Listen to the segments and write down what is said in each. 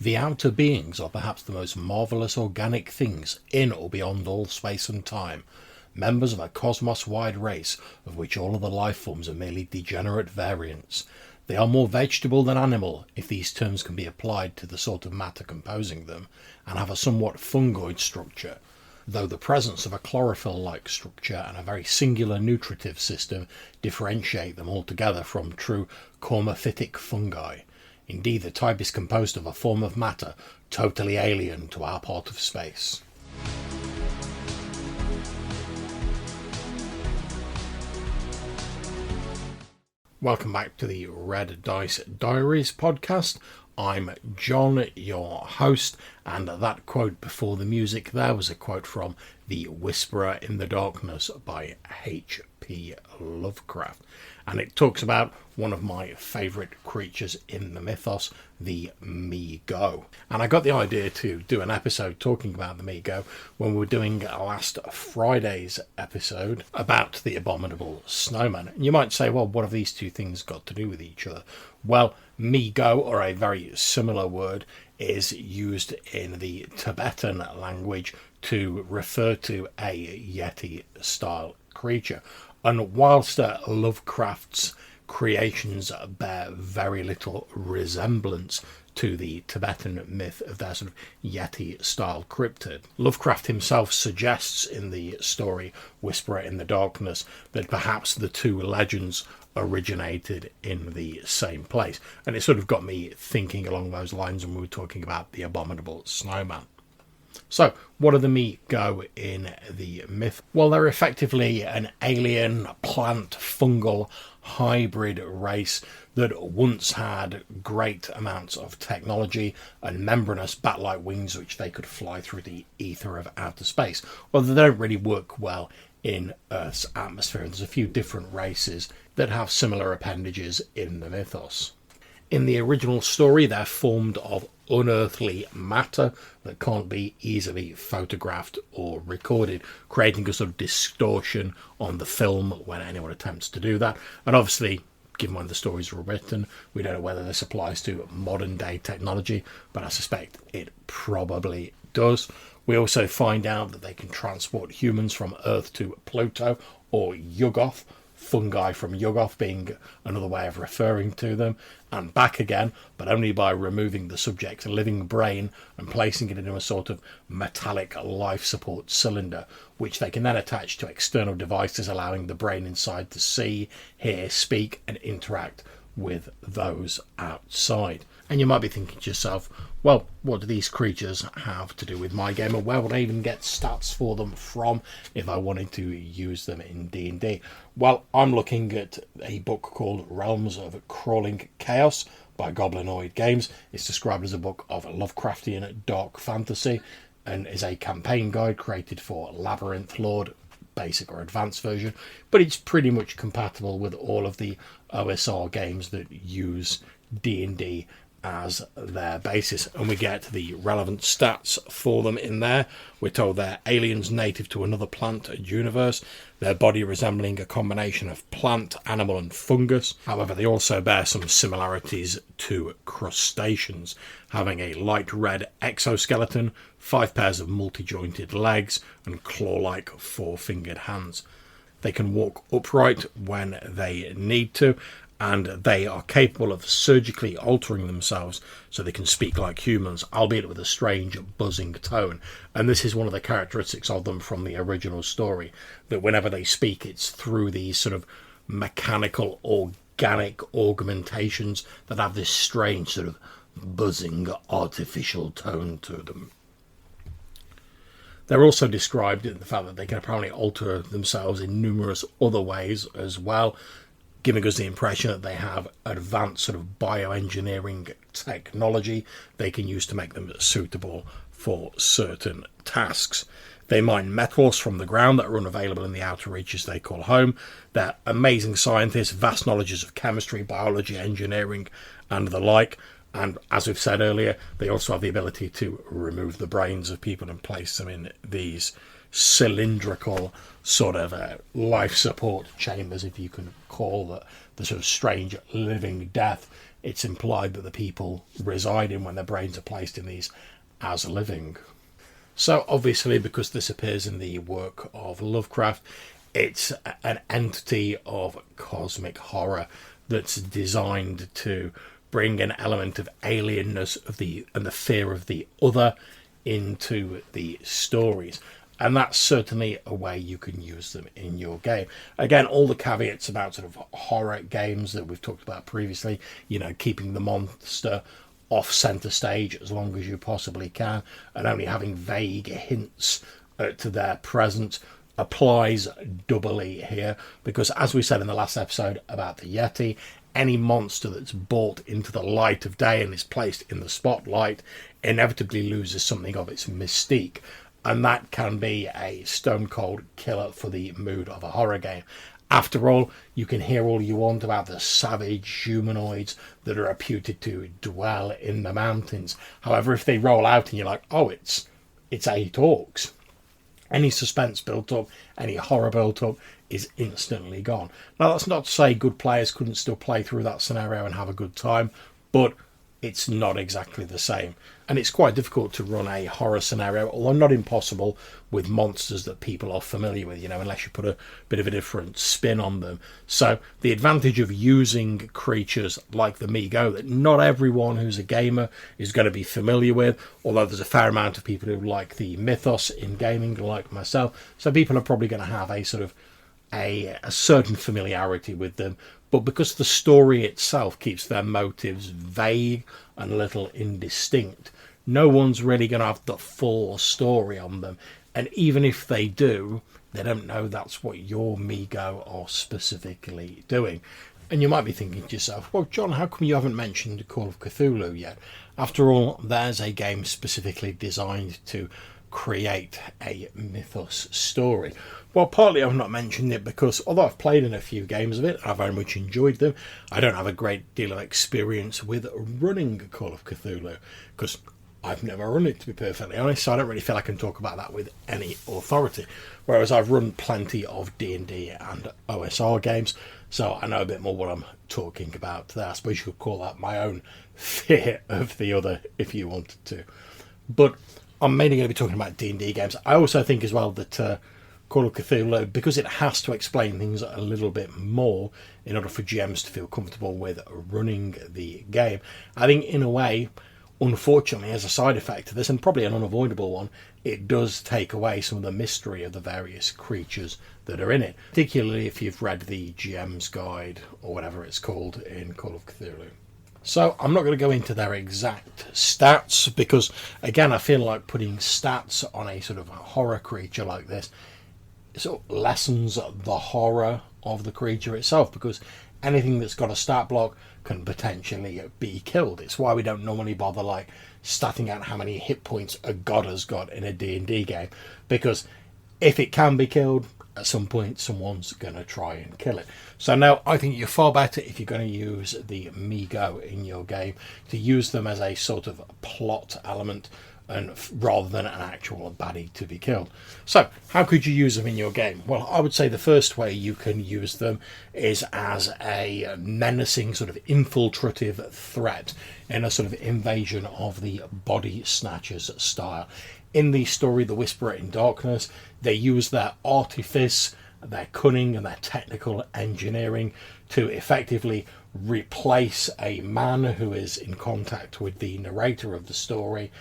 The outer beings are perhaps the most marvellous organic things in or beyond all space and time, members of a cosmos-wide race of which all other life forms are merely degenerate variants. They are more vegetable than animal, if these terms can be applied to the sort of matter composing them, and have a somewhat fungoid structure, though the presence of a chlorophyll-like structure and a very singular nutritive system differentiate them altogether from true cormophytic fungi. Indeed, the type is composed of a form of matter totally alien to our part of space. Welcome back to the Red Dice Diaries podcast. I'm John, your host, and that quote before the music there was a quote from The Whisperer in the Darkness by H.P. Lovecraft. And it talks about one of my favourite creatures in the mythos, the Mi-Go. And I got the idea to do an episode talking about the Mi-Go when we were doing last Friday's episode about the abominable snowman. And you might say, well, what have these two things got to do with each other? Well, Mi-Go, or a very similar word, is used in the Tibetan language to refer to a Yeti-style creature. And whilst Lovecraft's creations bear very little resemblance to the Tibetan myth of their sort of Yeti-style cryptid, Lovecraft himself suggests in the story Whisperer in the Darkness that perhaps the two legends originated in the same place. And it sort of got me thinking along those lines when we were talking about the abominable snowman. So, what are the Mi-Go in the myth? Well, they're effectively an alien plant fungal hybrid race that once had great amounts of technology and membranous bat-like wings which they could fly through the ether of outer space. Well, they don't really work well in Earth's atmosphere. There's a few different races that have similar appendages in the mythos. In the original story, they're formed of unearthly matter that can't be easily photographed or recorded, creating a sort of distortion on the film when anyone attempts to do that. And obviously, given when the stories were written, we don't know whether this applies to modern day technology, but I suspect it probably does. We also find out that they can transport humans from Earth to Pluto or Yuggoth, fungi from Yuggoth being another way of referring to them, and back again, but only by removing the subject's living brain and placing it into a sort of metallic life support cylinder, which they can then attach to external devices, allowing the brain inside to see, hear, speak, and interact with those outside. And you might be thinking to yourself, well, what do these creatures have to do with my game, and where would I even get stats for them from if I wanted to use them in D&D? Well, I'm looking at a book called Realms of Crawling Chaos by Goblinoid Games. It's described as a book of Lovecraftian dark fantasy and is a campaign guide created for Labyrinth Lord, basic or advanced version, but it's pretty much compatible with all of the OSR games that use D&D as their basis, and we get the relevant stats for them in there. We're told they're aliens native to another plant universe, their body resembling a combination of plant, animal and fungus. However, they also bear some similarities to crustaceans, having a light red exoskeleton, 5 pairs of multi-jointed legs and claw-like 4-fingered hands. They can walk upright when they need to, and they are capable of surgically altering themselves so they can speak like humans, albeit with a strange buzzing tone. And this is one of the characteristics of them from the original story, that whenever they speak, it's through these sort of mechanical, organic augmentations that have this strange sort of buzzing, artificial tone to them. They're also described in the fact that they can apparently alter themselves in numerous other ways as well, giving us the impression that they have advanced sort of bioengineering technology they can use to make them suitable for certain tasks. They mine metals from the ground that are unavailable in the outer reaches they call home. They're amazing scientists, vast knowledges of chemistry, biology, engineering, and the like. And as we've said earlier, they also have the ability to remove the brains of people and place them in these cylindrical sort of life support chambers, if you can call the sort of strange living death it's implied that the people reside in when their brains are placed in these as living. So obviously, because this appears in the work of Lovecraft, it's an entity of cosmic horror that's designed to bring an element of alienness and the fear of the other into the stories. And that's certainly a way you can use them in your game. Again, all the caveats about sort of horror games that we've talked about previously, keeping the monster off centre stage as long as you possibly can, and only having vague hints to their presence, applies doubly here, because as we said in the last episode about the Yeti, any monster that's brought into the light of day and is placed in the spotlight inevitably loses something of its mystique, and that can be a stone cold killer for the mood of a horror game. After all, you can hear all you want about the savage humanoids that are reputed to dwell in the mountains. However, if they roll out and you're like, oh, it's 8 orcs, any suspense built up, any horror built up is instantly gone. Now, that's not to say good players couldn't still play through that scenario and have a good time, but it's not exactly the same. And it's quite difficult to run a horror scenario, although not impossible, with monsters that people are familiar with, unless you put a bit of a different spin on them. So the advantage of using creatures like the Mi-Go, that not everyone who's a gamer is going to be familiar with, although there's a fair amount of people who like the Mythos in gaming, like myself. So people are probably going to have a sort of a certain familiarity with them. But because the story itself keeps their motives vague and a little indistinct, no one's really going to have the full story on them. And even if they do, they don't know that's what your Mi-Go are specifically doing. And you might be thinking to yourself, well, John, how come you haven't mentioned Call of Cthulhu yet? After all, there's a game specifically designed to create a Mythos story. Well, partly I've not mentioned it because although I've played in a few games of it, I very much enjoyed them, I don't have a great deal of experience with running Call of Cthulhu, because I've never run it, to be perfectly honest, so I don't really feel I can talk about that with any authority. Whereas I've run plenty of D&D and OSR games, so I know a bit more what I'm talking about there. I suppose you could call that my own fear of the other, if you wanted to. But I'm mainly going to be talking about D&D games. I also think as well that Call of Cthulhu, because it has to explain things a little bit more in order for GMs to feel comfortable with running the game, I think in a way, unfortunately, as a side effect to this, and probably an unavoidable one, it does take away some of the mystery of the various creatures that are in it, particularly if you've read the GM's Guide, or whatever it's called, in Call of Cthulhu. So I'm not going to go into their exact stats, because, again, I feel like putting stats on a sort of horror creature like this sort of lessens the horror of the creature itself, because anything that's got a stat block can potentially be killed. It's why we don't normally bother like statting out how many hit points a god has got in a D&D game, because if it can be killed, at some point someone's going to try and kill it. So now I think you're far better, if you're going to use the Mi-Go in your game, to use them as a sort of plot element and rather than an actual baddie to be killed. So how could you use them in your game? Well, I would say the first way you can use them is as a menacing sort of infiltrative threat in a sort of invasion of the body snatchers style. In the story The Whisperer in Darkness, they use their artifice, their cunning and their technical engineering to effectively replace a man who is in contact with the narrator of the story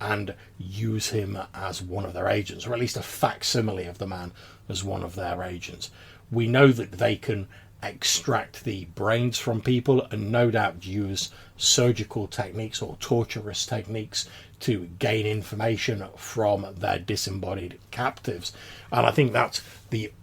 and use him as one of their agents, or at least a facsimile of the man as one of their agents. We know that they can extract the brains from people and no doubt use surgical techniques or torturous techniques to gain information from their disembodied captives. And I think that's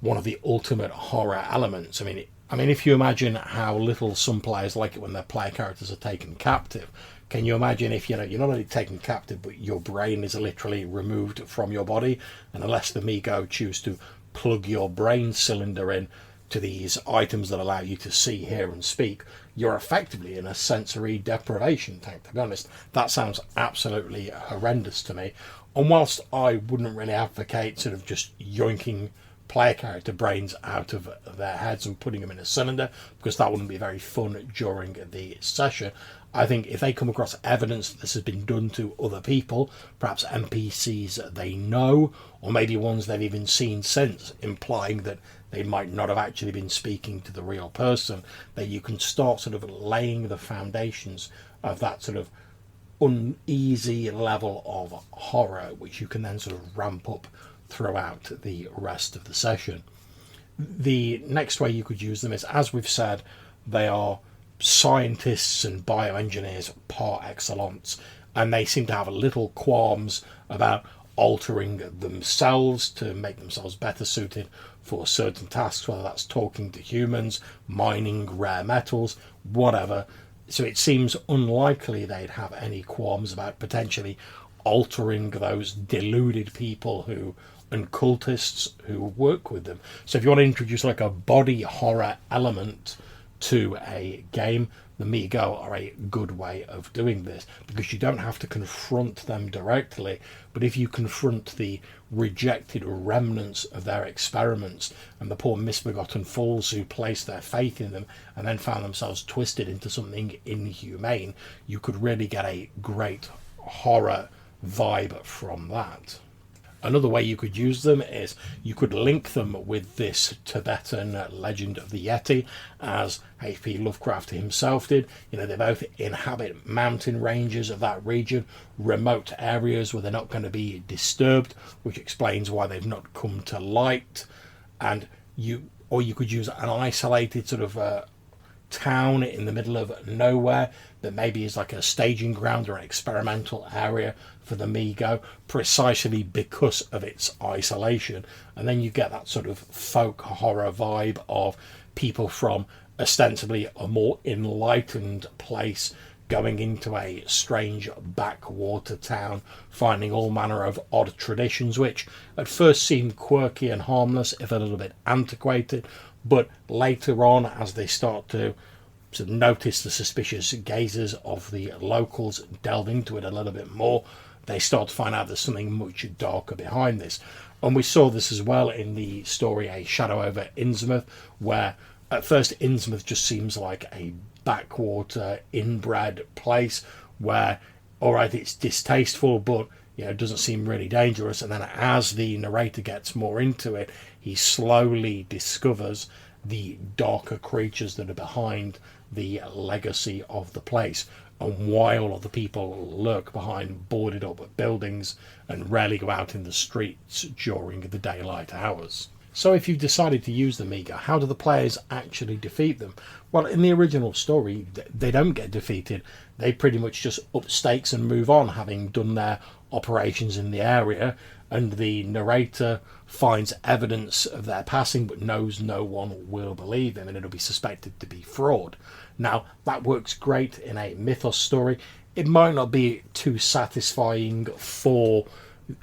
one of the ultimate horror elements. I mean, if you imagine how little some players like it when their player characters are taken captive, can you imagine if you're not only taken captive, but your brain is literally removed from your body, and unless the Mi-Go choose to plug your brain cylinder in to these items that allow you to see, hear and speak, you're effectively in a sensory deprivation tank, to be honest. That sounds absolutely horrendous to me. And whilst I wouldn't really advocate sort of just yoinking player character brains out of their heads and putting them in a cylinder, because that wouldn't be very fun during the session. I think if they come across evidence that this has been done to other people, perhaps NPCs they know, or maybe ones they've even seen since, implying that they might not have actually been speaking to the real person, that you can start sort of laying the foundations of that sort of uneasy level of horror, which you can then sort of ramp up throughout the rest of the session. The next way you could use them is, as we've said, they are scientists and bioengineers par excellence, and they seem to have little qualms about altering themselves to make themselves better suited for certain tasks, whether that's talking to humans, mining rare metals, whatever. So it seems unlikely they'd have any qualms about potentially altering those deluded people and cultists who work with them. So if you want to introduce like a body horror element to a game, the Mi-Go are a good way of doing this, because you don't have to confront them directly, but if you confront the rejected remnants of their experiments and the poor misbegotten fools who placed their faith in them and then found themselves twisted into something inhumane, you could really get a great horror vibe from that. Another way you could use them is you could link them with this Tibetan legend of the Yeti, as H.P. Lovecraft himself did. You know, they both inhabit mountain ranges of that region, remote areas where they're not going to be disturbed, which explains why they've not come to light. And you could use an isolated sort of town in the middle of nowhere that maybe is like a staging ground or an experimental area for the Mi-Go, precisely because of its isolation. And then you get that sort of folk horror vibe of people from ostensibly a more enlightened place going into a strange backwater town, finding all manner of odd traditions, which at first seem quirky and harmless, if a little bit antiquated, but later on, as they start to sort of notice the suspicious gazes of the locals, delve into it a little bit more, they start to find out there's something much darker behind this. And we saw this as well in the story A Shadow over Innsmouth, where at first Innsmouth just seems like a backwater inbred place where, all right, it's distasteful, but it doesn't seem really dangerous. And then as the narrator gets more into it, he slowly discovers the darker creatures that are behind the legacy of the place, and why all of the people lurk behind boarded up buildings and rarely go out in the streets during the daylight hours. So if you've decided to use the Mi-Go, how do the players actually defeat them? Well, in the original story, they don't get defeated. They pretty much just up stakes and move on, having done their operations in the area, and the narrator finds evidence of their passing but knows no one will believe him, and it'll be suspected to be fraud. Now, that works great in a Mythos story. It might not be too satisfying for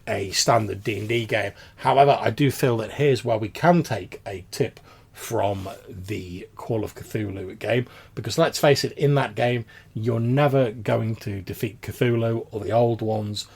a standard D&D game. However, I do feel that here's where we can take a tip from the Call of Cthulhu game, because let's face it, in that game you're never going to defeat Cthulhu or the old ones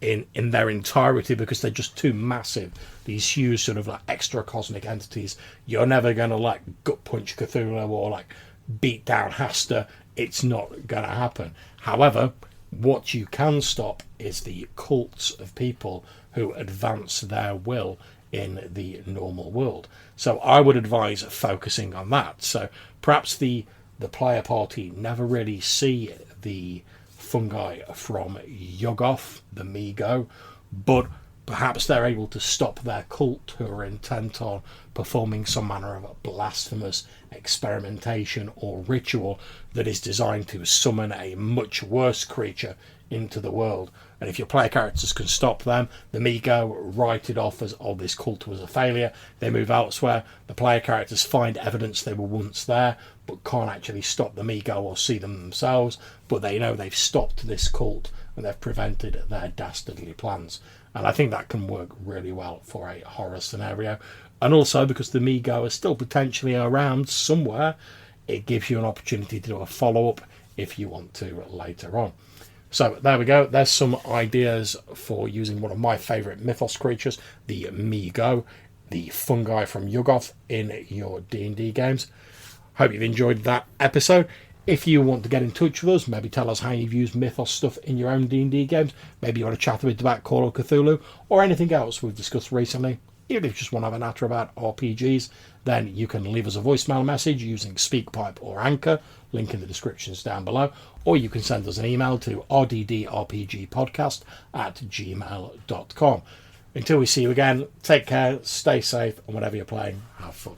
in their entirety, because they're just too massive, these huge sort of like extra cosmic entities. You're never going to like gut punch Cthulhu or like beat down Hasta. It's not going to happen. However, what you can stop is the cults of people who advance their will in the normal world. So I would advise focusing on that. So perhaps the player party never really see the fungi from Yuggoth, the Mi-Go, but perhaps they're able to stop their cult who are intent on performing some manner of blasphemous experimentation or ritual that is designed to summon a much worse creature into the world. And if your player characters can stop them, the Mi-Go write it off as, oh, this cult was a failure. They move elsewhere. The player characters find evidence they were once there, but can't actually stop the Mi-Go or see them themselves. But they know they've stopped this cult and they've prevented their dastardly plans. And I think that can work really well for a horror scenario. And also, because the Mi-Go are still potentially around somewhere, it gives you an opportunity to do a follow-up if you want to later on. So there we go. There's some ideas for using one of my favourite Mythos creatures, the Mi-Go. the fungi from Yuggoth in your D&D games. Hope you've enjoyed that episode. If you want to get in touch with us, maybe tell us how you've used Mythos stuff in your own D&D games, maybe you want to chat a bit about Call of Cthulhu, or anything else we've discussed recently, even if you just want to have a natter about RPGs, then you can leave us a voicemail message using SpeakPipe or Anchor, link in the descriptions down below, or you can send us an email to rddrpgpodcast@gmail.com. Until we see you again, take care, stay safe, and whatever you're playing, have fun.